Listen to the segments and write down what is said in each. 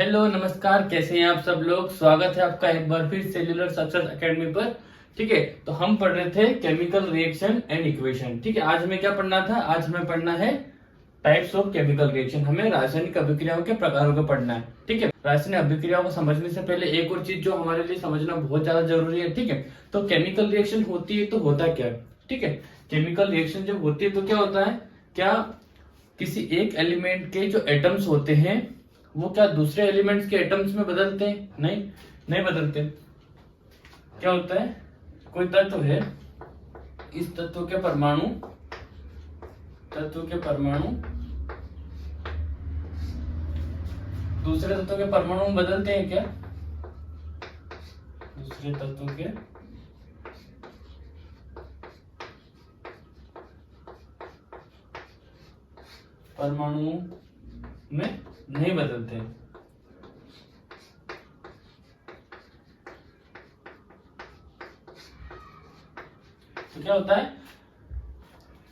Hello नमस्कार, कैसे हैं आप सब लोग। स्वागत है आपका एक बार फिर सेल्यूलर सक्सेस एकेडमी पर। ठीक है, तो हम पढ़ रहे थे केमिकल रिएक्शन एंड इक्वेशन। ठीक है, आज हमें क्या पढ़ना था? आज हमें पढ़ना है टाइप्स ऑफ केमिकल रिएक्शन। हमें रासायनिक अभिक्रियाओं के प्रकारों को पढ़ना है। ठीक है, रासायनिक अभिक्रियाओं को समझने से पहले एक और चीज जो हमारे लिए समझना बहुत ज्यादा जरूरी है। ठीक है, तो केमिकल रिएक्शन होती है तो होता क्या है? ठीक है, केमिकल रिएक्शन जब होती है तो क्या होता है? क्या किसी एक एलिमेंट के जो एटम्स होते हैं वो क्या दूसरे एलिमेंट्स के एटम्स में बदलते हैं? नहीं, नहीं बदलते। क्या होता है? कोई तत्व है, इस तत्व के परमाणु दूसरे तत्वों के परमाणु में बदलते हैं क्या? दूसरे तत्वों के परमाणु में नहीं बदलते हैं। तो क्या होता है?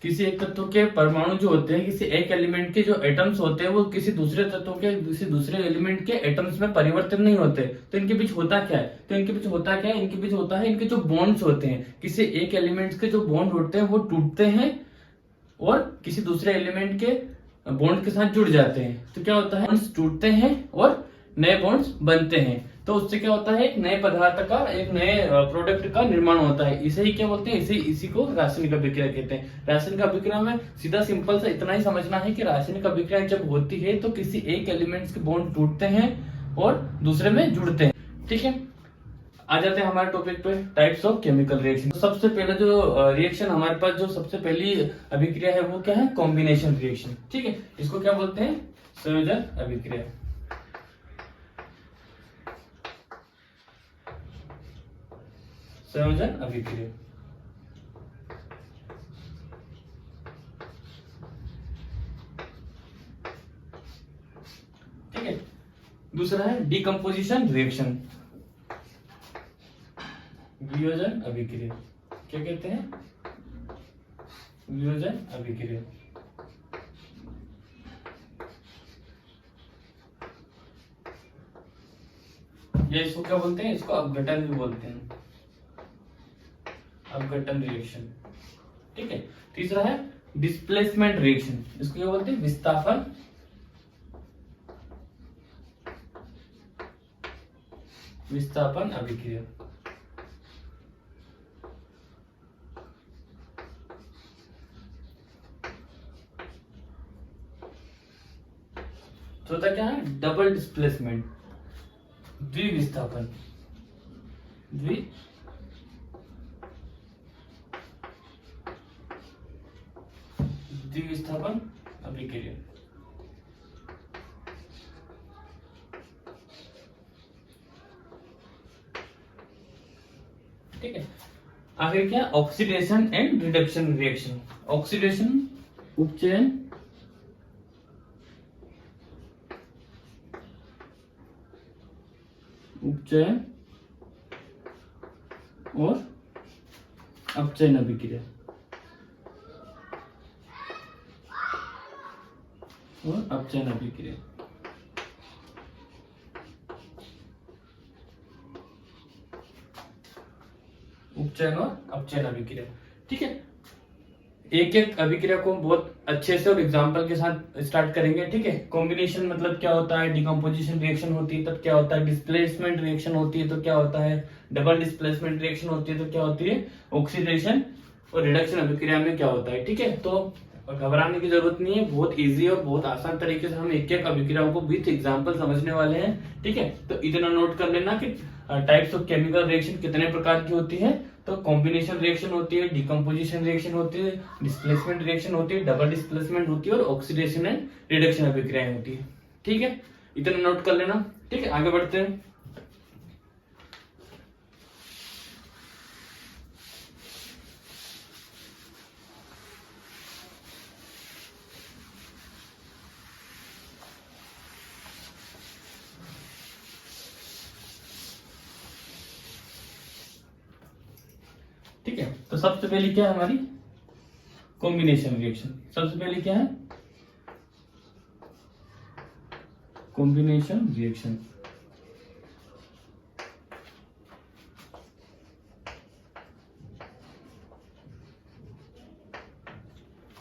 किसी एक तत्व के परमाणु जो होते हैं, किसी एक एलिमेंट के जो एटम्स होते हैं वो किसी दूसरे तत्व के किसी दूसरे एलिमेंट के एटम्स में परिवर्तन नहीं होते। तो इनके बीच होता क्या है? इनके बीच होता है इनके जो बॉन्ड्स होते हैं, किसी एक एलिमेंट्स के जो बॉन्ड होते हैं वो टूटते हैं और किसी दूसरे एलिमेंट के बॉन्ड के साथ जुड़ जाते हैं। तो क्या होता है? बॉन्ड्स टूटते हैं और नए बॉन्ड्स बनते हैं। तो उससे क्या होता है? एक नए पदार्थ का, एक नए प्रोडक्ट का निर्माण होता है। इसे ही क्या बोलते हैं? इसी को रासायनिक अभिक्रिया कहते हैं। रासायनिक अभिक्रिया में सीधा सिंपल सा इतना ही समझना है कि रासायनिक अभिक्रिया जब होती है तो किसी एक एलिमेंट्स के बॉन्ड टूटते हैं और दूसरे में जुड़ते हैं। ठीक है, आ जाते हैं हमारे टॉपिक पे, टाइप्स ऑफ केमिकल रिएक्शन। सबसे पहले जो रिएक्शन हमारे पास जो सबसे पहली अभिक्रिया है वो क्या है? Combination reaction. ठीक है, इसको क्या बोलते हैं? संयोजन अभिक्रिया। संयोजन अभिक्रिया। ठीक है, दूसरा है डिकम्पोजिशन रिएक्शन, वियोजन अभिक्रिया। क्या कहते हैं? वियोजन अभिक्रिया। या इसको क्या बोलते हैं? इसको अपघटन भी बोलते हैं, अपघटन रिएक्शन। ठीक है, तीसरा है डिस्प्लेसमेंट रिएक्शन। इसको क्या बोलते हैं? विस्थापन अभिक्रिया। चौथा क्या है? डबल डिस्प्लेसमेंट, द्विविस्थापन अभिक्रिया। ठीक है, आखिर क्या? Oxidation and reduction reaction. Oxidation उपचयन और अपचयन अभिक्रिया। उपचयन और अपचयन अभिक्रिया। ठीक है, एक एक अभिक्रिया को बहुत अच्छे से और एग्जांपल के साथ स्टार्ट करेंगे। ठीक है, कॉम्बिनेशन मतलब क्या होता है? डिकम्पोजिशन रिएक्शन होती है तब क्या होता है? डिस्प्लेसमेंट रिएक्शन होती है तो क्या होता है? डबल डिस्प्लेसमेंट रिएक्शन होती है तो क्या होती है? ऑक्सीडेशन और रिडक्शन अभिक्रिया में क्या होता है? ठीक है, तो घबराने की जरूरत नहीं है, बहुत इजी और बहुत आसान तरीके से हम एक एक अभिक्रियाओं को विथ एग्जांपल समझने वाले हैं। ठीक है, तो इतना नोट कर लेना कि टाइप्स ऑफ केमिकल रिएक्शन कितने प्रकार की होती है। तो कॉम्बिनेशन रिएक्शन होती है, डिकम्पोजिशन रिएक्शन होती है, डिस्प्लेसमेंट रिएक्शन होती है, डबल डिस्प्लेसमेंट होती है और ऑक्सीडेशन एंड रिडक्शन अभिक्रियाएं होती है। ठीक है, इतना नोट कर लेना। ठीक है, आगे बढ़ते हैं। ठीक है, तो सबसे पहले क्या है हमारी? Combination reaction. सबसे पहले क्या है? Combination reaction.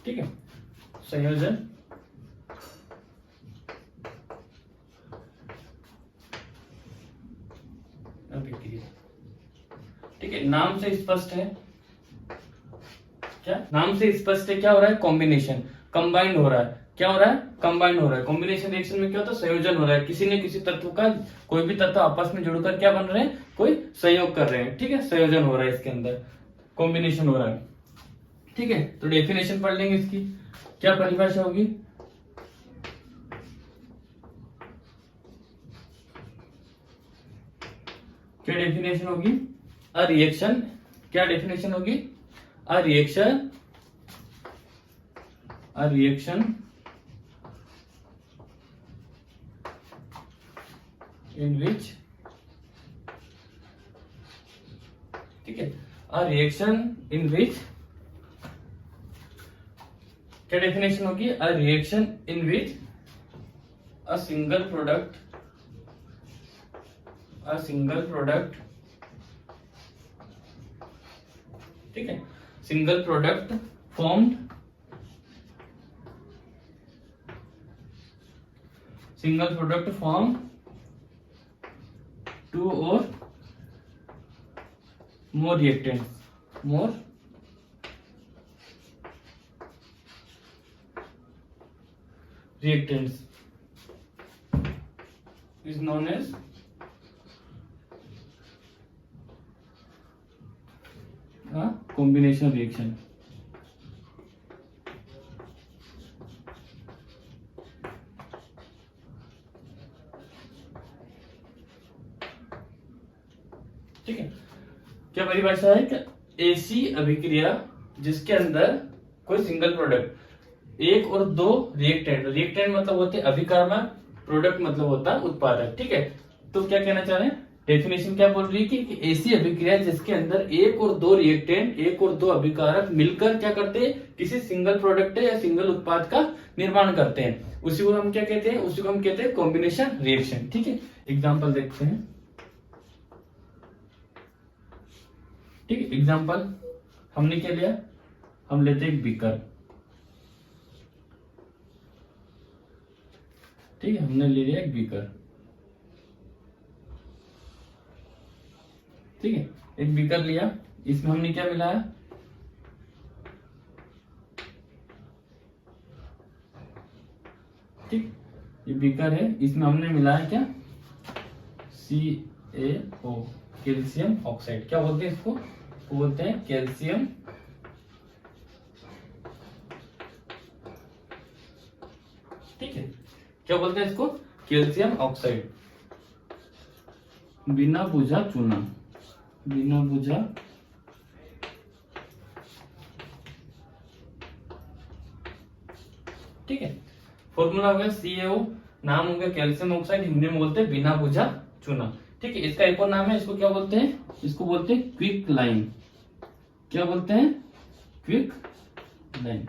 ठीक है, संयोजन अभिक्रिया। ठीक है, नाम से स्पष्ट है, क्या नाम से स्पष्ट है, क्या हो रहा है, कॉम्बिनेशन, कंबाइंड हो रहा है, क्या हो रहा है, कंबाइंड हो रहा है। कॉम्बिनेशन रिएक्शन में क्या होता है, संयोजन हो रहा है, किसी न किसी तत्व का, कोई भी तत्व आपस में जुड़कर क्या बन रहे हैं, कोई संयोग कर रहे हैं। ठीक है, संयोजन हो रहा है, इसके अंदर कॉम्बिनेशन हो रहा है। ठीक है, तो डेफिनेशन पढ़ लेंगे इसकी, क्या परिभाषा होगी, क्या डेफिनेशन होगी, अ रिएक्शन, क्या डेफिनेशन होगी, अ रिएक्शन in which, ठीक है, अ रिएक्शन इन विच, क्या डेफिनेशन होगी, अ reaction in which a single product ठीक है, सिंगल प्रोडक्ट फॉर्म्ड टू और more reactants is known as a combination reaction। ठीक है, क्या परिभाषा है कि ऐसी अभिक्रिया जिसके अंदर कोई सिंगल प्रोडक्ट, एक और दो रिएक्टेंट मतलब होते हैं अभिकारक, प्रोडक्ट मतलब होता है उत्पादक। ठीक है, तो क्या कहना चाह रहे हैं, डेफिनेशन क्या बोल रही है कि ऐसी अभिक्रिया जिसके अंदर एक और दो रिएक्टेंट, एक और दो अभिकारक मिलकर क्या करते हैं, किसी सिंगल प्रोडक्ट या सिंगल उत्पाद का निर्माण करते हैं, उसी को हम क्या कहते हैं, उसी को हम कहते हैं कॉम्बिनेशन रिएक्शन। ठीक है, एग्जाम्पल देखते हैं। ठीक है, एग्जाम्पल हमने क्या लिया, हम लेते हैं एक बीकर। ठीक है, हमने ले लिया एक बीकर। ठीक है, एक बीकर लिया, इसमें हमने क्या मिलाया, ठीक, ये बीकर है, इसमें हमने मिलाया क्या, CaO, कैल्शियम ऑक्साइड। क्या बोलते हैं इसको, बोलते हैं कैल्शियम ठीक है, क्या बोलते हैं इसको, कैल्शियम ऑक्साइड, बिना बुझा चूना, ठीक है। फॉर्मूला हो गया CaO, नाम हो गया कैल्शियम ऑक्साइड, हिंदी में बोलते हैं बिना बुझा चूना। ठीक है, इसका एक और नाम है, इसको क्या बोलते हैं, इसको बोलते हैं क्विक लाइम। क्या बोलते हैं, क्विक लाइम।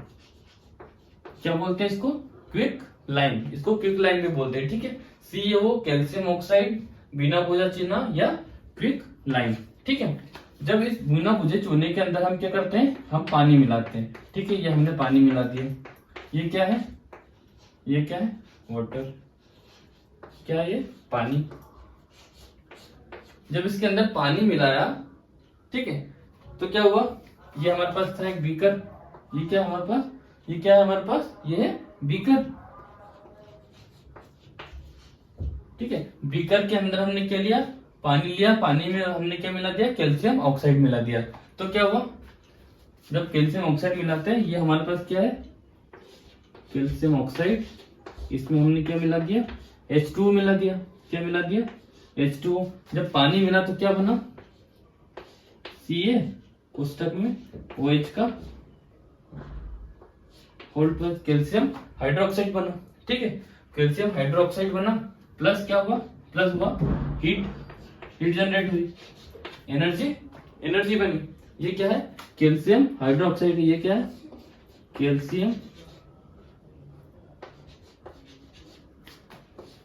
क्या बोलते हैं इसको, क्विक लाइम, इसको क्विक लाइम भी बोलते हैं। ठीक है, CaO कैल्शियम ऑक्साइड, बिना बुझा चूना या क्विक लाइम। ठीक है, जब इस बिना बुझे चूने के अंदर हम क्या करते हैं, हम पानी मिलाते हैं। ठीक है, ये हमने पानी मिला दिया, ये क्या है, ये क्या है, वाटर, क्या है, ये पानी। जब इसके अंदर पानी मिलाया, ठीक है, तो क्या हुआ, ये हमारे पास था एक बीकर, ये क्या हमारे पास, ये क्या है हमारे पास, ये है बीकर। ठीक है, बीकर के अंदर हमने क्या लिया, पानी लिया, पानी में हमने क्या मिला दिया, कैल्शियम ऑक्साइड मिला दिया। तो क्या हुआ, जब कैल्शियम ऑक्साइड मिलाते हैं, ये हमारे पास क्या है, कैल्शियम ऑक्साइड, इसमें हमने क्या मिला दिया, H2O मिला दिया। क्या मिला दिया, H2O। जब पानी मिला तो क्या बना, Ca कोष्टक में OH का होल प्लस कैल्शियम हाइड्रोक्साइड बना। ठीक है, कैल्शियम हाइड्रोक्साइड बना, प्लस क्या हुआ, प्लस हुआ हीट जनरेट हुई, एनर्जी बनी। ये क्या है, कैल्शियम हाइड्रोक्साइड, ये क्या है, कैल्शियम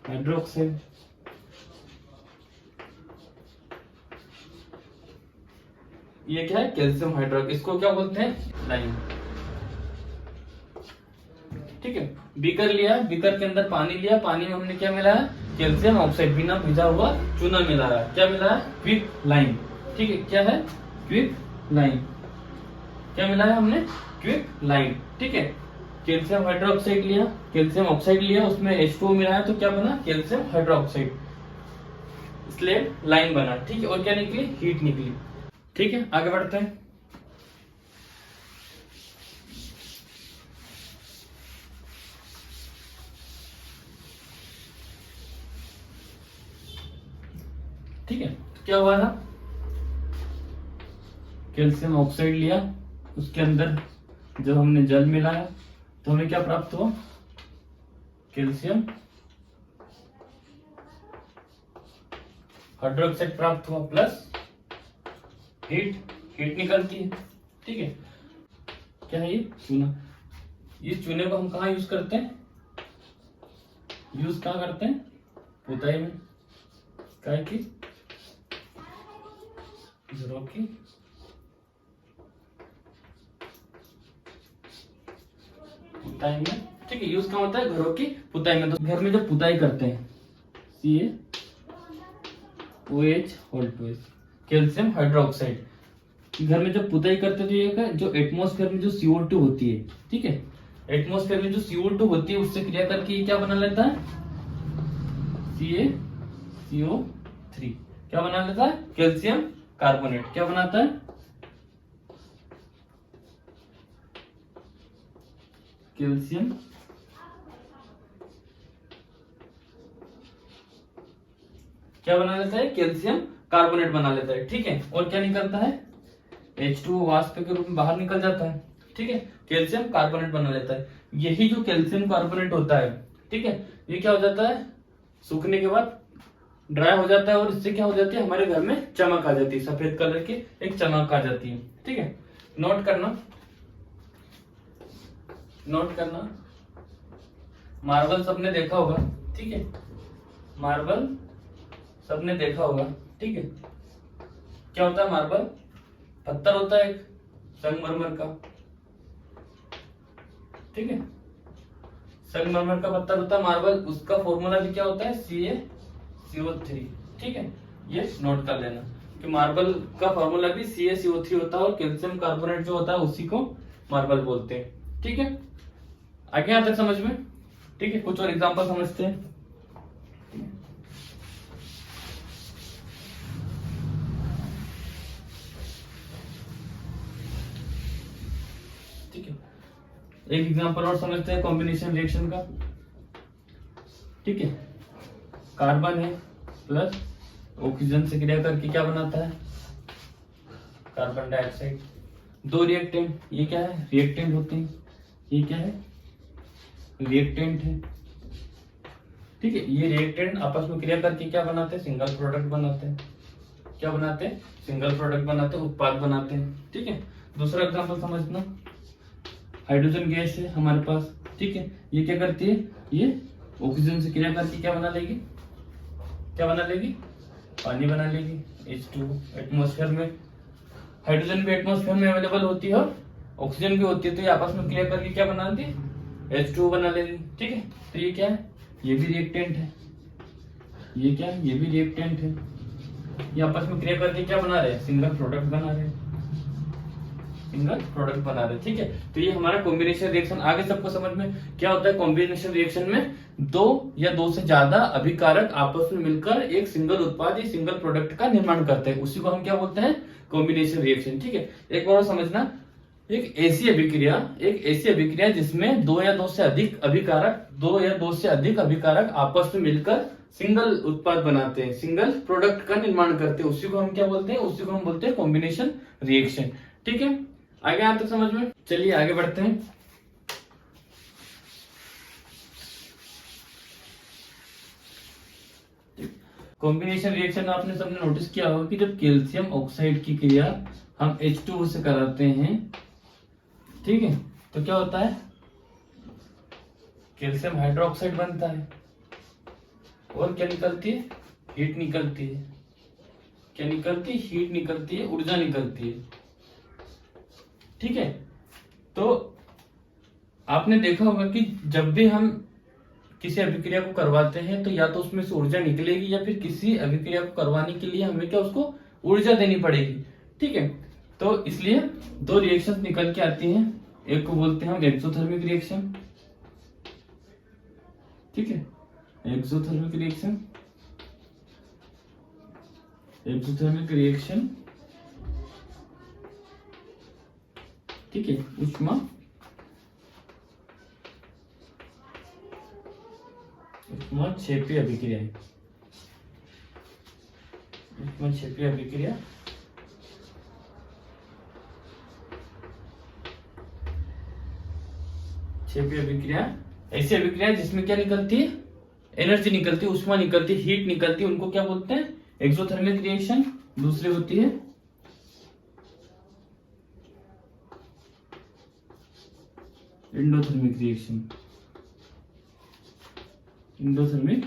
हाइड्रोक्साइड। ये क्या है? Calcium hydroxide. इसको क्या बोलते हैं? लाइम। ठीक है, बीकर लिया, बीकर के अंदर पानी लिया, पानी में हमने क्या मिलाया? कैल्शियम ऑक्साइड, बिना भिजा हुआ चूना मिलाया। क्या मिलाया? Quick lime. ठीक है, क्या है? Quick lime. क्या मिलाया हमने? Quick lime. ठीक है, कैल्शियम हाइड्रोक्साइड लिया, कैल्शियम ऑक्साइड लिया, उसमें H2O मिलाया, तो क्या बना? कैल्शियम हाइड्रोक्साइड, इसलिए लाइम बना। ठीक है, और क्या निकली? हीट निकली। ठीक है, आगे बढ़ते हैं। ठीक है, तो क्या हुआ था? कैल्शियम ऑक्साइड लिया, उसके अंदर जब हमने जल मिलाया तो हमें क्या प्राप्त हुआ? कैल्शियम हाइड्रोक्साइड प्राप्त हुआ, प्लस हीट निकलती है। ठीक है, क्या है ये? चूना। ये चूने को हम कहाँ यूज करते हैं? यूज कहाँ करते हैं? पुताई में। क्या की? घरों की पुताई में। ठीक है, यूज कहाँ होता है? घरों की पुताई में। तो घर में जब पुताई करते हैं, CaOH, कैल्शियम हाइड्रोक्साइड। घर में जब पुताई करते हैं तो ये क्या? जो एटमॉस्फेयर में जो CO2 होती है, ठीक है, एटमॉस्फेयर में जो CO2 होती है उससे क्रिया करके ये क्या बना लेता है? CaCO3। क्या बना लेता है? Calcium carbonate. क्या बनाता है? कैल्शियम क्या बना लेता है? कैल्शियम कार्बोनेट बना लेता है। ठीक है, और क्या निकलता है? H2O वाष्प के रूप में बाहर निकल जाता है। ठीक है, कैल्शियम कार्बोनेट बना लेता है। यही जो कैल्शियम कार्बोनेट होता है, ठीक है, ये क्या हो जाता है? सूखने के बाद ड्राई हो जाता है, और इससे क्या हो जाती है? हमारे घर में चमक आ जाती है, सफेद कलर की एक चमक आ जाती है। ठीक है, नोट करना, नोट करना। मार्बल सबने देखा होगा। ठीक है, मार्बल सबने देखा होगा। ठीक है, क्या होता है? मार्बल पत्थर होता है एक, संगमरमर का। ठीक है, संगमरमर का पत्थर होता है मार्बल। उसका फॉर्मूला भी क्या होता है? CaCO3। ठीक है, ये नोट कर लेना कि मार्बल का फॉर्मूला भी CaCO3 होता है, और कैल्शियम कार्बोनेट जो होता है उसी को मार्बल बोलते हैं। ठीक है, आगे यहां तक समझ में? ठीक है, कुछ और एग्जांपल समझते हैं। ठीक है, एक एग्जांपल और समझते हैं कॉम्बिनेशन रिएक्शन का। ठीक है, कार्बन है प्लस ऑक्सीजन से क्रिया करके क्या बनाता है? Carbon dioxide. दो रिएक्टेंट, ये क्या है? रिएक्टेंट होते हैं। ये क्या है? रिएक्टेंट है। ठीक है, ये रिएक्टेंट आपस में क्रिया करके क्या बनाते हैं? सिंगल प्रोडक्ट बनाते हैं। क्या बनाते हैं? सिंगल प्रोडक्ट बनाते हैं, उत्पाद बनाते हैं। ठीक है, दूसरा एग्जांपल समझना। हाइड्रोजन गैस है हमारे पास। ठीक है, ये क्या करती है? ये ऑक्सीजन से क्रिया करके क्या बना लेगी? क्या बना लेगी? पानी बना लेगी, H2O। एटमॉस्फेयर में हाइड्रोजन भी एटमॉस्फेयर में अवेलेबल होती है, और ऑक्सीजन भी होती है, तो ये आपस में क्रिया करके क्या बनाती है? H2O बना लेगी। ठीक है, तो ये क्या है? ये भी रिएक्टेंट है। ये क्या है? ये भी रिएक्टेंट है। ये आपस में क्रिया करके क्या बना रहे हैं? सिंगल प्रोडक्ट बना रहे हैं, सिंगल प्रोडक्ट बना रहे। ठीक है, तो ये हमारा कॉम्बिनेशन रिएक्शन। आगे सबको समझ में क्या होता है? कॉम्बिनेशन रिएक्शन में दो या दो से ज्यादा अभिकारक आपस में मिलकर एक सिंगल उत्पाद या सिंगल प्रोडक्ट का निर्माण करते हैं, उसी को हम क्या बोलते हैं? Combination reaction. ठीक है, एक बार समझना, एक ऐसी अभिक्रिया जिसमें दो या दो से अधिक अभिकारक आपस में मिलकर सिंगल उत्पाद बनाते हैं, सिंगल प्रोडक्ट का निर्माण करते हैं, उसी को हम क्या बोलते हैं? उसी को हम बोलते हैं कॉम्बिनेशन रिएक्शन। ठीक है, आगे यहाँ तक समझ में? चलिए आगे बढ़ते हैं। कॉम्बिनेशन रिएक्शन आपने सबने नोटिस किया होगा कि जब कैल्शियम ऑक्साइड की क्रिया हम H2O से कराते हैं, ठीक है, तो क्या होता है? कैल्शियम हाइड्रोक्साइड बनता है। और क्या निकलती है? हीट निकलती है। क्या निकलती है? हीट निकलती है, ऊर्जा निकलती है। ठीक है, तो आपने देखा होगा कि जब भी हम किसी अभिक्रिया को करवाते हैं तो या तो उसमें से ऊर्जा निकलेगी या फिर किसी अभिक्रिया को करवाने के लिए हमें क्या उसको ऊर्जा देनी पड़ेगी। ठीक है, तो इसलिए दो रिएक्शन निकल के आती हैं, एक को बोलते हैं हम एक्सोथर्मिक रिएक्शन। ठीक है, एक्सोथर्मिक रिएक्शन, एक्सोथर्मिक रिएक्शन। ठीक है, ऊष्मा क्षेपीय अभिक्रिया, ऊष्मा क्षेपीय अभिक्रिया। क्षेपीय अभिक्रिया ऐसी अभिक्रिया जिसमें क्या निकलती है? एनर्जी निकलती है, ऊष्मा निकलती है, हीट निकलती है, उनको क्या बोलते हैं? Exothermic reaction. दूसरी होती है एंडोथर्मिक रिएक्शन, एंडोथर्मिक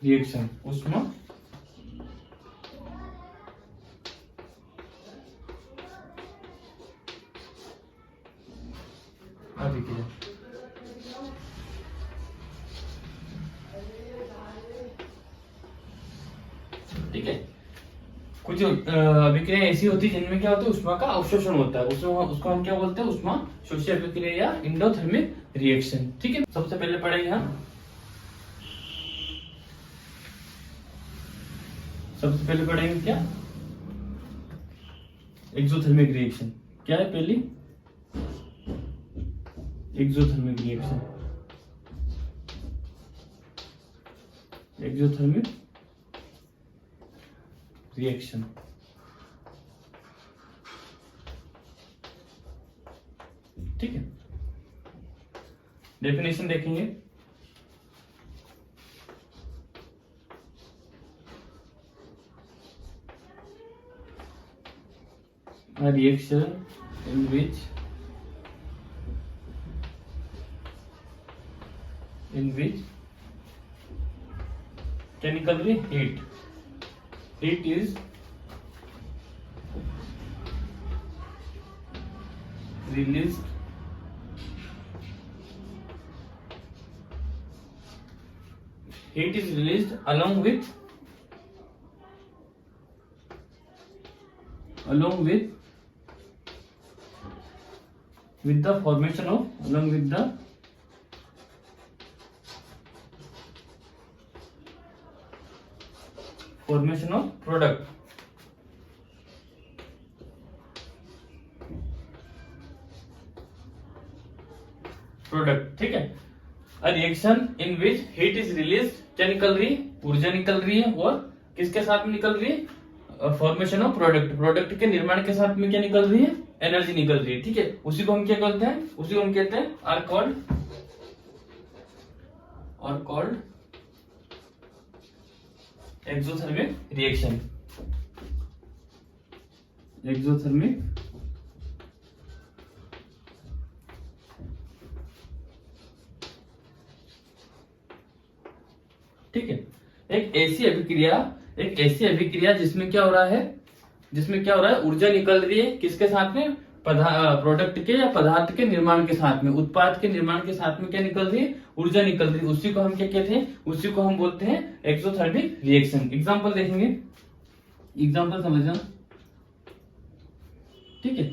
रिएक्शन, ऊष्मा अभिक्रिया। ठीक है, कुछ अभिक्रिया ऐसी होती है जिनमें क्या होता है? ऊष्मा का अवशोषण होता है, उसको हम क्या बोलते हैं? ऊष्मा शोषी अभिक्रिया या एंडोथर्मिक रिएक्शन। ठीक है, सबसे पहले पढ़ेंगे हम, सबसे पहले पढ़ेंगे क्या? Exothermic reaction. क्या है पहली? Exothermic reaction, exothermic reaction. ठीक है, डेफिनेशन देखेंगे। A reaction in which chemical heat is released along with the formation of product. ठीक है, a reaction in which heat is released, क्या निकल रही है? ऊर्जा निकल रही है, और किसके साथ में निकल रही है? फॉर्मेशन ऑफ प्रोडक्ट, प्रोडक्ट के निर्माण के साथ में क्या निकल रही है? एनर्जी निकल रही है। ठीक है, उसी को हम क्या कहते हैं? उसी को हम कहते हैं are called exothermic reaction, exothermic ठीक है, एक ऐसी अभिक्रिया जिसमें क्या हो रहा है? ऊर्जा निकल रही है, किसके साथ में? प्रोडक्ट के या पदार्थ के निर्माण के साथ में, उत्पाद के निर्माण के साथ में क्या निकल रही है? ऊर्जा निकल रही है। उसी को हम क्या कहते हैं? उसी को हम बोलते हैं एक्सोथर्मिक रिएक्शन। एग्जांपल देखेंगे, एग्जांपल समझना। ठीक है,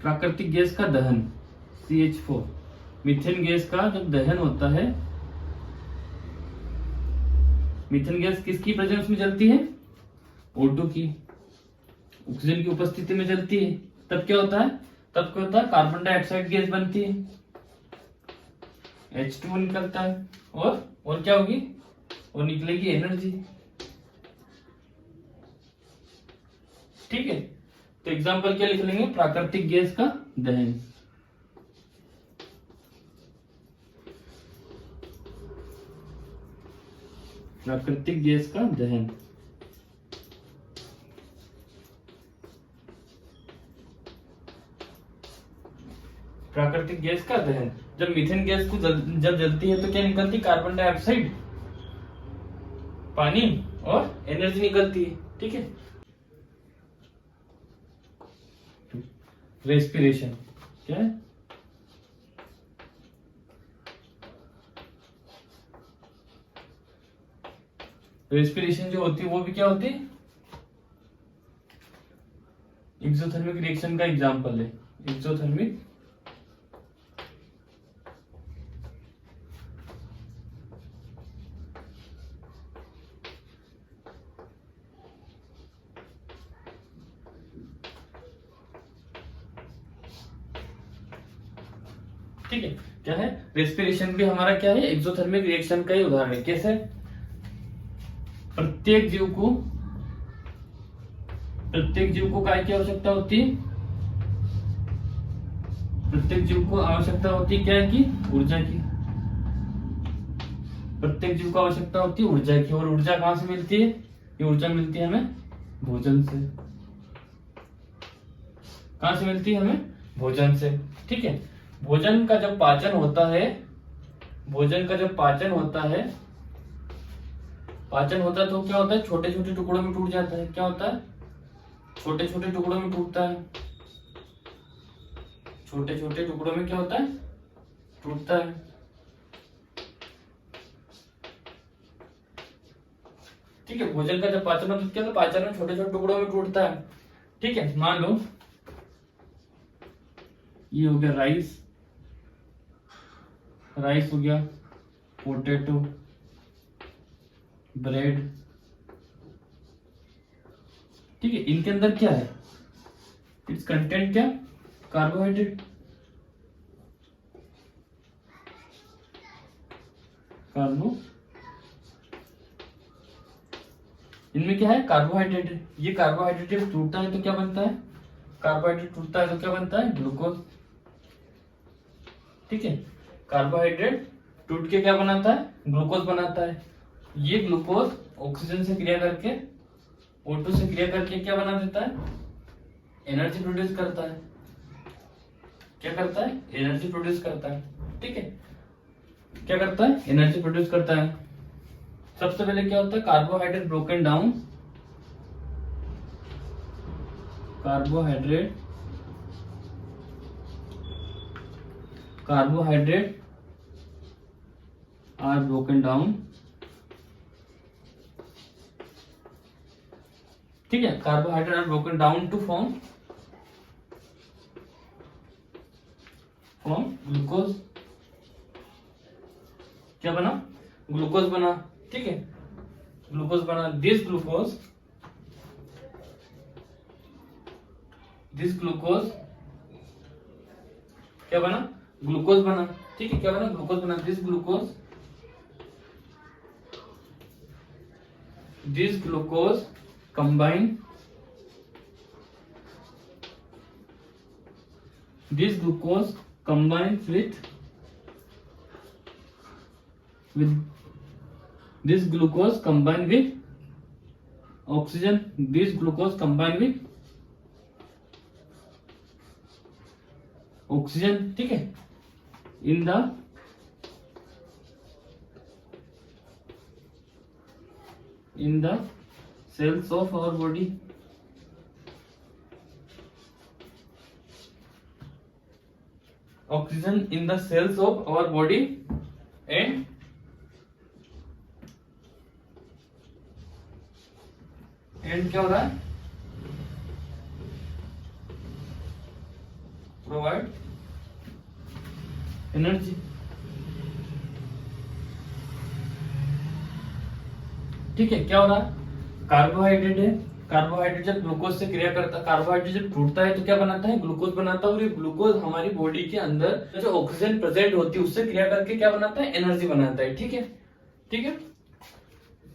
प्राकृतिक गैस का दहन CH4, मीथेन गैस का जब दहन होता है, मीथेन गैस किसकी प्रेजेंस में जलती है? O2 की, ऑक्सीजन की उपस्थिति में जलती है। तब क्या होता है? कार्बन डाइऑक्साइड गैस बनती है, H2O निकलता है, और क्या होगी? और निकलेगी एनर्जी। ठीक है, तो एग्जांपल क्या लिख लेंगे? प्राकृतिक गैस का दहन। प्राकृतिक गैस का दहन। प्राकृतिक गैस का दहन। जब मीथेन गैस को जब जलती है तो क्या निकलती? कार्बन डाइऑक्साइड, पानी और एनर्जी निकलती है। ठीक है। रेस्पिरेशन क्या है? रेस्पिरेशन जो होती है वो भी क्या होती है? एक्सोथर्मिक रिएक्शन का एग्जांपल है। एक्सोथर्मिक ठीक है। क्या है? रेस्पिरेशन भी हमारा क्या है? एक्सोथर्मिक रिएक्शन का ही उदाहरण है। कैसे? प्रत्येक जीव को काय की आवश्यकता होती है? प्रत्येक जीव को आवश्यकता होती है क्या की? ऊर्जा की। प्रत्येक जीव को आवश्यकता होती है ऊर्जा की। और ऊर्जा कहां से मिलती है? ये ऊर्जा मिलती है हमें भोजन से। कहां से मिलती है हमें? भोजन से। ठीक है। भोजन का जब पाचन होता है, पाचन होता है तो क्या होता है? छोटे छोटे टुकड़ों में टूट जाता है। क्या होता है? छोटे छोटे टुकड़ों में टूटता है। छोटे छोटे टुकड़ों में क्या होता है? टूटता है। ठीक है। भोजन का जब पाचन होता है तो क्या होता है? पाचन में छोटे छोटे टुकड़ों में टूटता है। ठीक है। मान लो ये हो गया राइस हो गया, पोटैटो, ब्रेड। ठीक है। इनके अंदर क्या है? इट्स कंटेंट क्या? कार्बोहाइड्रेट। इनमें क्या है? कार्बोहाइड्रेट है। ये कार्बोहाइड्रेट जब टूटता है तो क्या बनता है? कार्बोहाइड्रेट टूटता है तो क्या बनता है? ग्लूकोज। ठीक है। कार्बोहाइड्रेट टूट के क्या बनाता है? ग्लूकोज बनाता है। ये ग्लूकोज ऑक्सीजन से क्रिया करके, O2 से क्रिया करके क्या बना देता है? एनर्जी प्रोड्यूस करता है। क्या करता है? एनर्जी प्रोड्यूस करता है। ठीक है। क्या करता है? एनर्जी प्रोड्यूस करता है। सबसे पहले क्या होता है? Carbohydrate broken down, carbohydrate are broken down. ठीक है। Carbohydrate are broken down to form glucose. क्या बना? ग्लूकोज बना। ठीक है। ग्लूकोज बना। दिस ग्लूकोज क्या बना? ग्लूकोज बना। ठीक है। क्या बना? ग्लूकोज बना। This glucose combine this glucose combines with this glucose combined with oxygen. This glucose combined with oxygen. ठीक है। in the cells of our body. Oxygen in the cells of our body and क्या हो रहा है? Provide energy. ठीक है। क्या हो रहा है? कार्बोहाइड्रेट है। कार्बोहाइड्रेट जब ग्लूकोज से क्रिया करता है, कार्बोहाइड्रेट जब टूटता है तो क्या बनाता है? ग्लूकोज बनाता है। और ये ग्लूकोज हमारी बॉडी के अंदर जो ऑक्सीजन प्रेजेंट होती है उससे क्रिया करके क्या बनाता है? एनर्जी बनाता है। ठीक है। ठीक है।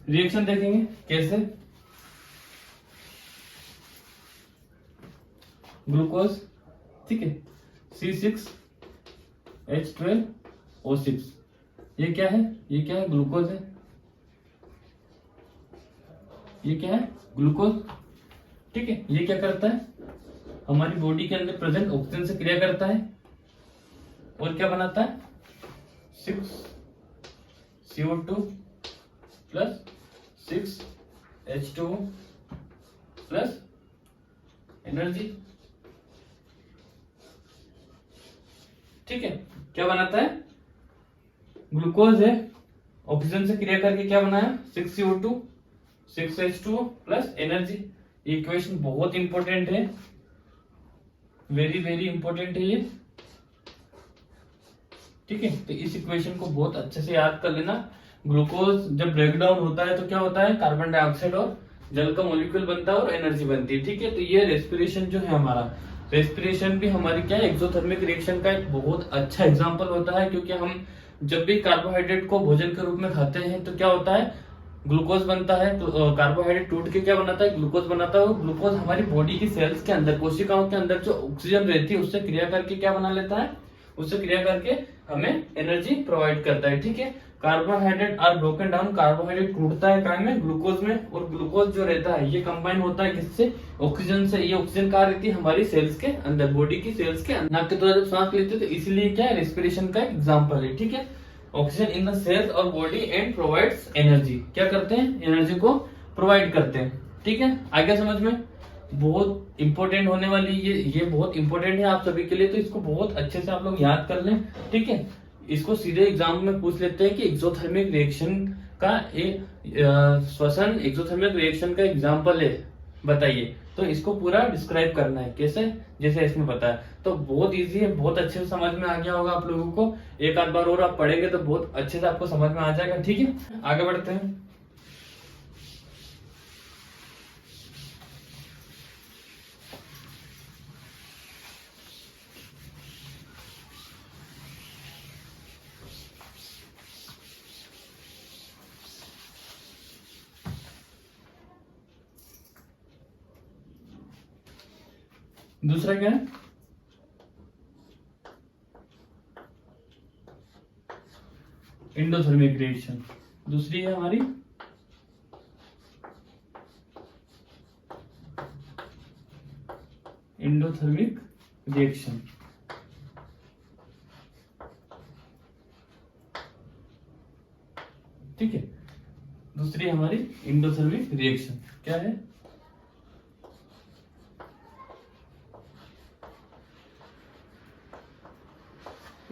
रिएक्शन देखेंगे कैसे। ग्लूकोज, ठीक है, C6H12O6। ये क्या है? ये क्या है? ग्लूकोज है। ये क्या है? ग्लूकोज। ठीक है। ये क्या करता है? हमारी बॉडी के अंदर प्रेजेंट ऑक्सीजन से क्रिया करता है और क्या बनाता है 6CO2 plus 6H2 plus energy. ठीक है, क्या बनाता है, ग्लूकोज है, ऑक्सीजन से क्रिया करके क्या बनाया 6CO2 6H2 plus energy. Equation बहुत इंपॉर्टेंट है, वेरी वेरी इंपॉर्टेंट है ये। ठीक है, तो इस इक्वेशन को बहुत अच्छे से याद कर लेना। ग्लूकोज जब ब्रेक डाउन होता है तो क्या होता है, कार्बन डाइऑक्साइड और जल का मॉलिक्यूल बनता है और एनर्जी बनती है। ठीक है, तो ये रेस्पिरेशन जो है हमारा, रेस्पिरेशन भी हमारी क्या है, एक्सोथर्मिक रिएक्शन का एक बहुत अच्छा एग्जांपल होता है। क्योंकि हम जब भी कार्बोहाइड्रेट को भोजन के रूप में खाते हैं तो क्या होता है, ग्लूकोज बनता है। तो कार्बोहाइड्रेट टूट के क्या बनाता है, ग्लूकोज बनाता है। ग्लूकोज हमारी बॉडी की सेल्स के अंदर, कोशिकाओं के अंदर जो ऑक्सीजन रहती है उससे क्रिया करके क्या बना लेता है, उससे क्रिया करके हमें एनर्जी प्रोवाइड करता है। ठीक है, carbohydrate are broken down, carbohydrate टूटता है काय में, ग्लूकोज में। और ग्लूकोज जो रहता है ये कंबाइन होता है किससे, ऑक्सीजन से। ये ऑक्सीजन कहाँ रहती है, हमारी सेल्स के अंदर, बॉडी की सेल्स के अंदर। नाक के द्वारा जब सांस लेते हैं तो इसीलिए क्या है, रेस्पिरेशन का एग्जाम्पल है। ठीक है, ऑक्सीजन इन द सेल्स और बॉडी एंड प्रोवाइड्स एनर्जी, क्या करते हैं, एनर्जी को प्रोवाइड करते हैं। ठीक है, आगे समझ में, बहुत इंपॉर्टेंट होने वाली ये बहुत इंपॉर्टेंट है आप सभी के लिए, तो इसको बहुत अच्छे से आप लोग याद कर लें। ठीक है, इसको सीधे एग्जाम में पूछ लेते हैं कि एक्सोथर्मिक रिएक्शन का श्वसन एक्सोथर्मिक रिएक्शन का एग्जाम्पल है, बताइए। तो इसको पूरा डिस्क्राइब करना है, कैसे, जैसे इसमें बताया। तो बहुत इजी है, बहुत अच्छे से समझ में आ गया होगा आप लोगों को। एक आध बार और आप पढ़ेंगे तो बहुत अच्छे से आपको समझ में आ जाएगा। ठीक है, आगे बढ़ते हैं। दूसरा क्या है, एंडोथर्मिक रिएक्शन। दूसरी है हमारी एंडोथर्मिक रिएक्शन। ठीक है, दूसरी हमारी एंडोथर्मिक रिएक्शन क्या है,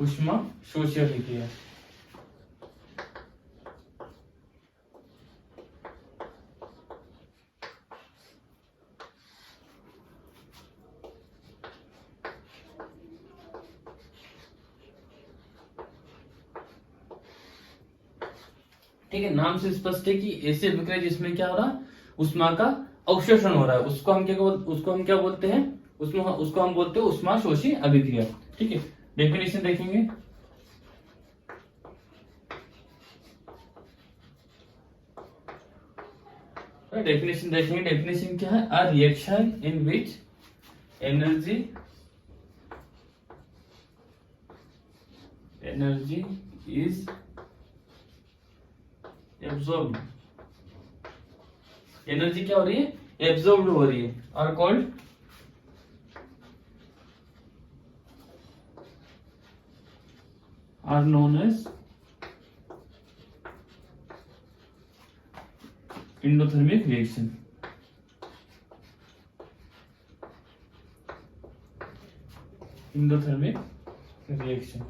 ऊष्मा शोषी अभिक्रिया। ठीक है, नाम से स्पष्ट है कि ऐसे अभिक्रिया जिसमें क्या हो रहा है, ऊष्मा का अवशोषण हो रहा है, उसको हम क्या बोलते हैं, उसको हम बोलते हैं ऊष्मा शोषी अभिक्रिया। ठीक है, डेफिनेशन देखेंगे। डेफिनेशन क्या है, a reaction in which energy is absorbed, energy क्या हो रही है, एब्जॉर्ब्ड हो रही है, are called are known as endothermic reaction। endothermic reaction।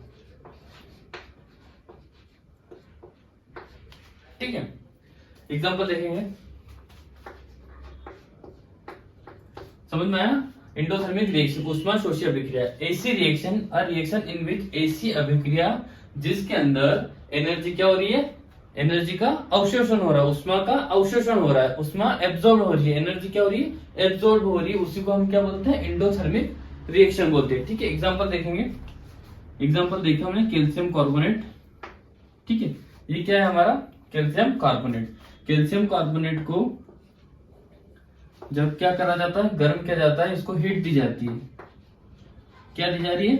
ठीक है, एग्जांपल देखेंगे, समझ में आया। एंडोथर्मिक रिएक्शन, ऊष्मा शोषी अभिक्रिया, ऐसी रिएक्शन, अ रिएक्शन इन विच, ऐसी अभिक्रिया जिसके अंदर एनर्जी क्या हो रही है, एनर्जी का अवशोषण हो रहा है, ऊष्मा का अवशोषण हो रहा है, ऊष्मा एब्जॉर्ब हो रही है, एनर्जी क्या हो रही है, एब्जॉर्ब हो रही है, उसी को हम क्या बोलते हैं, एंडोथर्मिक रिएक्शन बोलते हैं। ठीक है, एग्जाम्पल देखेंगे। एग्जाम्पल देखा हमने कैल्शियम कार्बोनेट। ठीक है, ये क्या है हमारा, कैल्शियम कार्बोनेट। कैल्शियम कार्बोनेट को जब क्या करा जाता है, गर्म किया जाता है, इसको हीट दी जाती है। क्या दी जा रही है,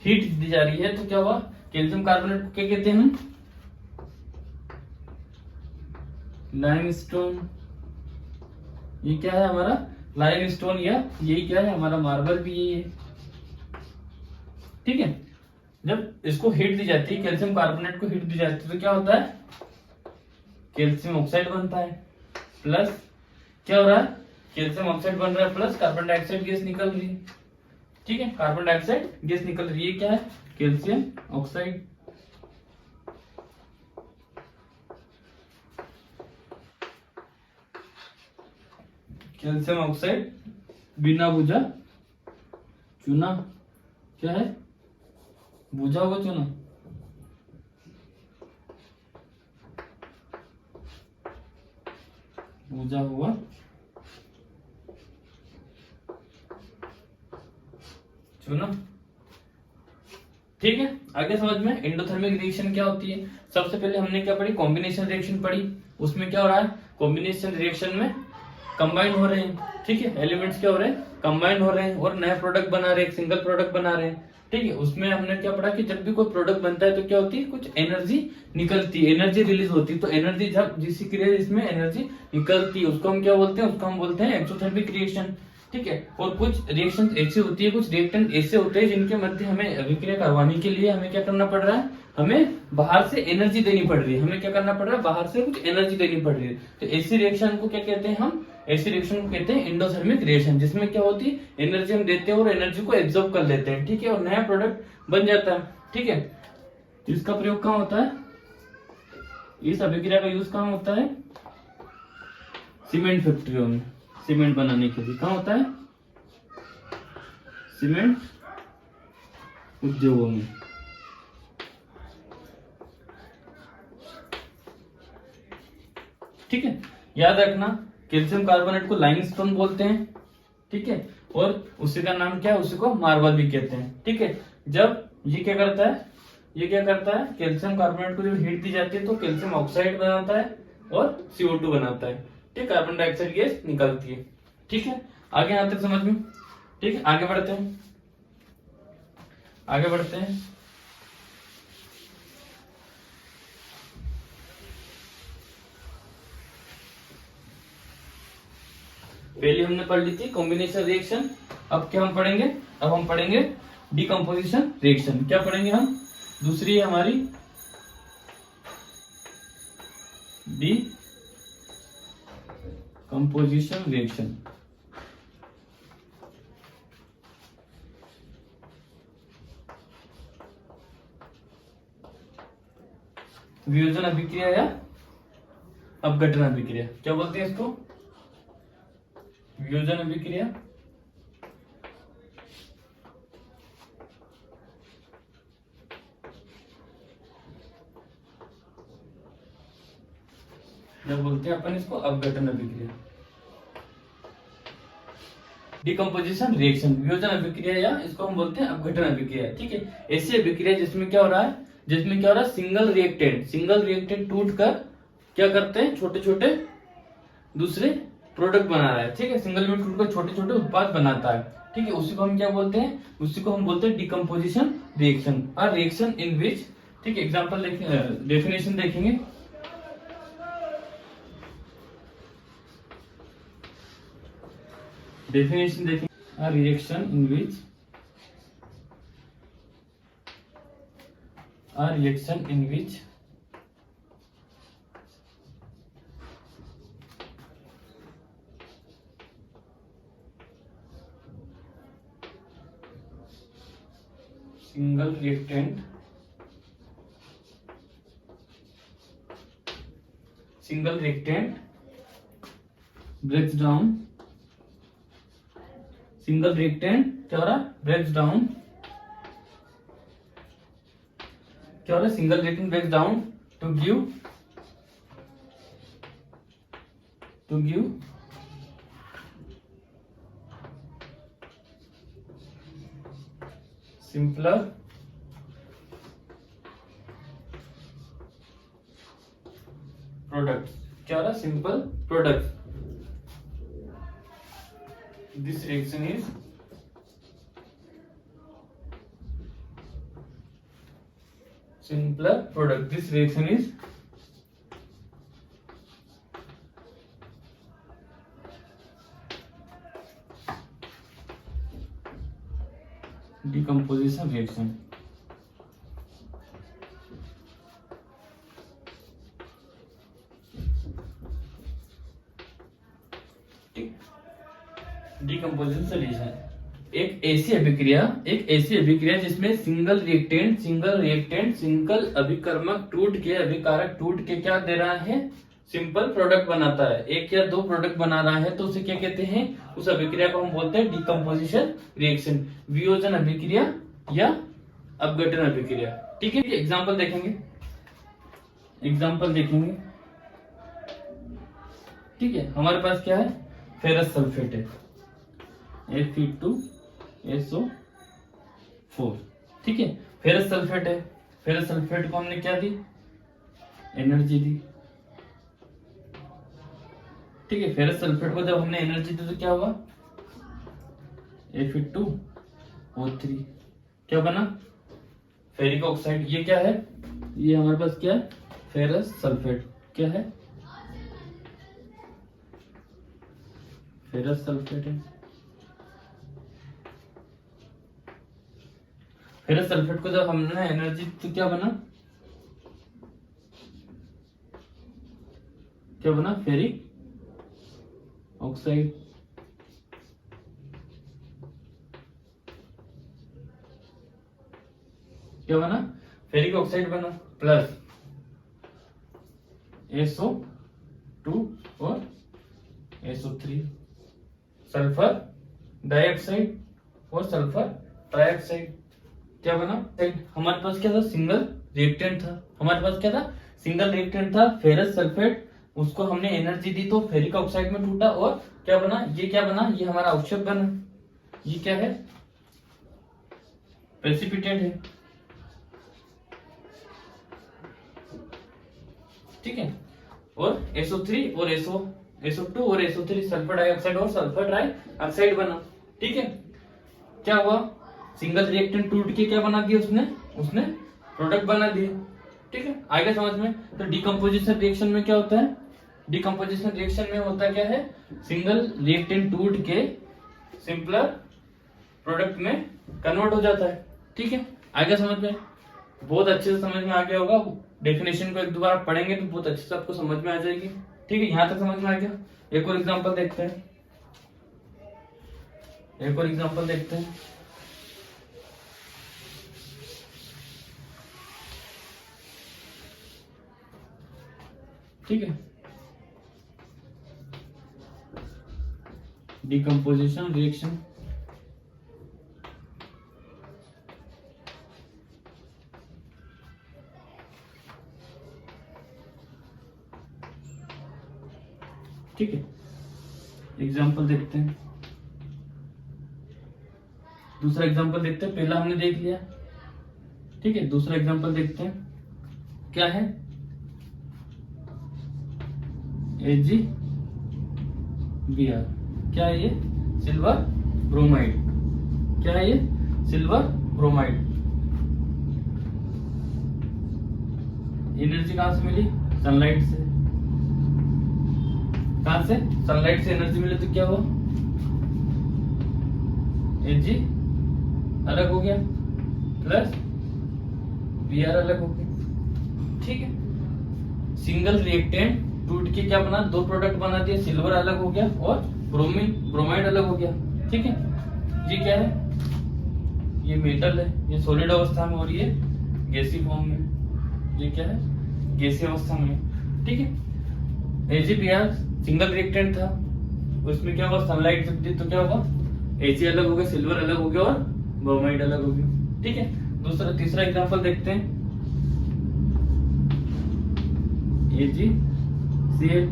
हीट दी जा रही है। तो क्या हुआ, कैल्शियम कार्बोनेट को क्या कहते हैं हम, लाइमस्टोन। ये क्या है हमारा, लाइमस्टोन, या यही क्या है हमारा, मार्बल भी यही है। ठीक है, जब इसको हीट दी जाती है, कैल्शियम कार्बोनेट को हीट दी जाती है, तो क्या होता है, कैल्शियम ऑक्साइड बनता है, प्लस क्या हो रहा है, कैल्शियम ऑक्साइड बन रहा है प्लस कार्बन डाइऑक्साइड गैस निकल रही है। ठीक है, कार्बन डाइऑक्साइड गैस निकल रही है, क्या है, कैल्शियम ऑक्साइड। कैल्शियम ऑक्साइड बिना बुझा चूना, क्या है, बुझा हुआ चूना। बुझा हुआ चूना। ठीक है, आगे समझ में एंडोथर्मिक रिएक्शन क्या होती है। सबसे पहले हमने क्या पढ़ी, कॉम्बिनेशन रिएक्शन पढ़ी। उसमें क्या हो रहा है, कॉम्बिनेशन रिएक्शन में कंबाइन हो रहे हैं। ठीक है, एलिमेंट्स क्या हो रहे हैं, कंबाइन हो रहे हैं और नया प्रोडक्ट बना रहे हैं, एक सिंगल प्रोडक्ट बना रहे हैं। ठीक है, उसमें हमने क्या पढ़ा कि जब भी कोई प्रोडक्ट बनता है तो क्या होती है, कुछ एनर्जी निकलती है, एनर्जी रिलीज होती है। तो एनर्जी जब जिस क्रिया जिसमें एनर्जी निकलती है उसको हम क्या बोलते हैं, उसको हम बोलते हैं एक्सोथर्मिक रिएक्शन। ठीक है, और कुछ रिएक्शन ऐसी होती है, कुछ रिएक्टेंट ऐसे होते हैं जिनके मध्य हमें अभिक्रिया करवाने के लिए हमें क्या करना पड़ रहा है, हमें बाहर से एनर्जी देनी पड़ रही है। हमें क्या करना पड़ रहा है, बाहर से कुछ एनर्जी देनी पड़ रही है। तो ऐसी रिएक्शन को क्या कहते हैं, हम ऐसी रिएक्शन को कहते हैं एंडोथर्मिक रिएक्शन, जिसमें क्या होती है, एनर्जी हम देते हैं और एनर्जी को एब्जॉर्ब कर लेते हैं। ठीक है, और नया प्रोडक्ट बन जाता है। ठीक है, इसका प्रयोग कहाँ होता है, इस अभिक्रिया का यूज कहाँ होता है, सीमेंट फैक्ट्रियों में, सीमेंट बनाने के लिए कहाँ होता है, सीमेंट उद्योगों में। ठीक है, याद रखना कैल्शियम कार्बोनेट को लाइमस्टोन बोलते हैं। ठीक है, और उसी का नाम क्या है, उसी को मार्बल भी कहते हैं। ठीक है, जब ये क्या करता है, ये क्या करता है, कैल्शियम कार्बोनेट को जब हीट दी जाती है तो कैल्शियम ऑक्साइड बनाता है और CO2 बनाता है। ठीक, कार्बन डाइऑक्साइड गैस निकलती है। ठीक है, आगे यहां तक समझ में। ठीक है, आगे बढ़ते हैं, आगे बढ़ते हैं। पहले हमने पढ़ ली थी कॉम्बिनेशन रिएक्शन। अब क्या हम पढ़ेंगे, अब हम पढ़ेंगे डीकम्पोजिशन रिएक्शन। क्या पढ़ेंगे हम, दूसरी है हमारी डीकम्पोजिशन रिएक्शन। वियोजन अभिक्रिया या अपघटन अभिक्रिया, क्या बोलते हैं इसको, वियोजन अभिक्रिया या बोलते हैं अपन इसको अपघटन अभिक्रिया। डिकम्पोजिशन रिएक्शन, वियोजन अभिक्रिया या इसको हम बोलते हैं अपघटन अभिक्रिया। ठीक है, ऐसी अभिक्रिया जिसमें क्या हो रहा है, जिसमें क्या हो रहा है, सिंगल रिएक्टेंट टूट कर क्या करते हैं, छोटे छोटे दूसरे प्रोडक्ट बना रहा है। ठीक है, सिंगल यूनिट टूट कर छोटे छोटे उत्पाद बनाता है। ठीक है, उसी को हम क्या बोलते हैं, उसी को हम बोलते हैं डिकम्पोजिशन रिएक्शन। और रिएक्शन इन विच, ठीक है, एग्जाम्पल डेफिनेशन देखेंगे। डेफिनेशन देखेंगे, a reaction in which single reactant breaks down, single reactant क्या हो रहा है, ब्रेक्स डाउन, क्या हो रहा है, single reactant breaks down to give simpler product, क्या हो रहा है, simple product. This reaction is simpler product. This reaction is decomposition reaction. Decomposition solution. एक ऐसी अभिक्रिया जिसमें सिंगल रिएक्टेंट सिंगल अभिकर्मक टूट के अभिकारक टूट के क्या दे रहा है, सिंपल प्रोडक्ट बनाता है, एक या दो प्रोडक्ट बना रहा है, तो उसे क्या कहते हैं, उस अभिक्रिया को हम बोलते हैं डिकम्पोजिशन रिएक्शन, वियोजन अभिक्रिया या अपघटन अभिक्रिया। ठीक है, एग्जाम्पल देखेंगे। ठीक है, हमारे पास क्या है, फेरस सल्फेट है, Fe2SO4। ठीक है, फेरस सल्फेट है, फेरस सल्फेट को हमने क्या दी, एनर्जी दी। ठीक है, फेरस सल्फेट को जब हमने एनर्जी दी तो क्या हुआ, Fe2O3, क्या बना, फेरिक ऑक्साइड। ये क्या है, ये हमारे पास क्या है, फेरस सल्फेट, क्या है, फेरस सल्फेट है। फेरस सल्फेट को जब हमने एनर्जी तो क्या बना, फेरिक ऑक्साइड। क्या बना, फेरिक ऑक्साइड बना, प्लस SO2 और SO3, सल्फर डाइऑक्साइड और सल्फर ट्राइऑक्साइड। क्या बना, हमारे पास क्या था, सिंगल रिएक्टेंट था, फेरस सल्फेट, उसको हमने एनर्जी दी तो फेरिक ऑक्साइड में टूटा और क्या बना, ये हमारा अवक्षेप बना। ये क्या है, प्रेसिपिटेट है। ठीक है, और SO3 और SO2 और SO3 सल्फर डाइऑक्साइड और सल्फर ट्राइऑक्साइड बना। ठीक है, क्या हुआ, सिंगल रिएक्टेंट टूट के क्या बना दिया, उसने प्रोडक्ट बना दिया। ठीक है, आएगा समझ में। तो डिकम्पोजिशन रिएक्शन में क्या होता है, डिकम्पोजिशन रिएक्शन में होता क्या है, सिंगल रिएक्टेंट टूट के सिंपलर प्रोडक्ट में कन्वर्ट हो जाता है। ठीक है, आएगा समझ में, बहुत अच्छे से समझ में आ गया होगा। डेफिनेशन को एक दो बार पढ़ेंगे तो बहुत अच्छे से आपको समझ में आ जाएगी। ठीक है, यहां तक समझ में आ गया। एक और एग्जांपल देखते हैं, ठीक है, डिकम्पोजिशन रिएक्शन। ठीक है, एग्जाम्पल देखते हैं, दूसरा एग्जाम्पल देखते हैं, पहला हमने देख लिया। ठीक है, दूसरा एग्जाम्पल देखते हैं, क्या है, AgBr, क्या है ये, सिल्वर ब्रोमाइड। क्या है ये, सिल्वर ब्रोमाइड। एनर्जी कहां से मिली, सनलाइट से। कहां से, सनलाइट से एनर्जी मिली तो क्या हुआ, Ag अलग हो गया प्लस Br अलग हो गया। ठीक है, सिंगल रिएक्टेंट टूट के क्या बना, दो प्रोडक्ट बना दिए, सिल्वर अलग हो गया और ब्रोमाइड अलग हो गया। ठीक है, ये क्या है, ये मेटल है, ये सॉलिड अवस्था में और ये गैसीय फॉर्म में। ये क्या है, गैसीय अवस्था में। ठीक है, AgBr सिंगल रिएक्टेंट था, उसमें क्या हुआ, सनलाइट जब दी तो क्या हुआ, Ag अलग हो गया, सिल्वर अलग हो गया और ब्रोमाइड अलग हो गया। ठीक है, तीसरा एग्जांपल देखते हैं, AgCl।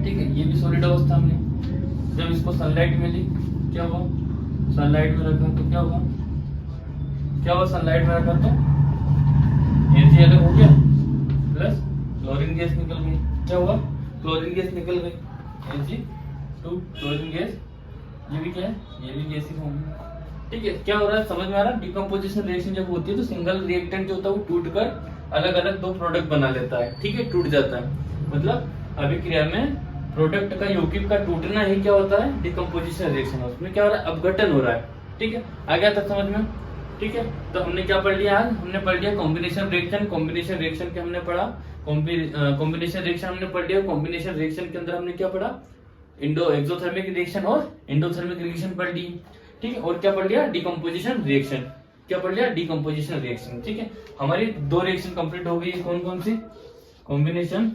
ठीक है, ये भी सॉलिड अवस्था में, जब इसको सनलाइट मिली क्या हुआ, सनलाइट में रखा तो क्या हुआ, सनलाइट में रखा तो Ag अलग हो गया प्लस क्लोरीन गैस निकल गई। क्या हुआ, क्लोरीन गैस निकल गई, Ag2 क्लोरीन गैस। ये भी क्या है, ये भी गैसीय फॉर्म है। ठीक है, क्या हो रहा है, समझ में आ रहा है। डिकम्पोजिशन रिएक्शन जब होती है तो सिंगल रिएक्टेंट जो होता है वो टूटकर अलग अलग दो प्रोडक्ट बना लेता है। ठीक है, टूट जाता है, मतलब अभिक्रिया में प्रोडक्ट का यौगिक का टूटना ही क्या होता है, डिकम्पोजिशन रिएक्शन। उसमें क्या हो रहा है, अपघटन हो रहा है। ठीक है, आ गया था समझ में। ठीक है, तो हमने क्या पढ़ लिया आज, हमने पढ़ लिया कॉम्बिनेशन रिएक्शन के हमने पढ़ा, कॉम्बिनेशन रिएक्शन हमने पढ़ लिया। कॉम्बिनेशन रिएक्शन के अंदर हमने क्या पढ़ा, इंडो एक्सोथर्मिक रिएक्शन और एंडोथर्मिक रिएक्शन पढ़ ली, ठीक है। और क्या पढ़ लिया, डिकम्पोजिशन रिएक्शन, क्या पढ़ लिया, डिकम्पोजिशन रिएक्शन, ठीक है। हमारी 2 रिएक्शन कंप्लीट हो गई, कौन कौन सी, कॉम्बिनेशन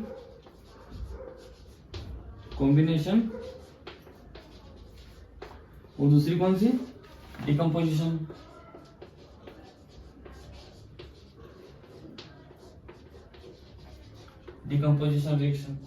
और दूसरी कौन सी, डिकम्पोजिशन। Decomposition reaction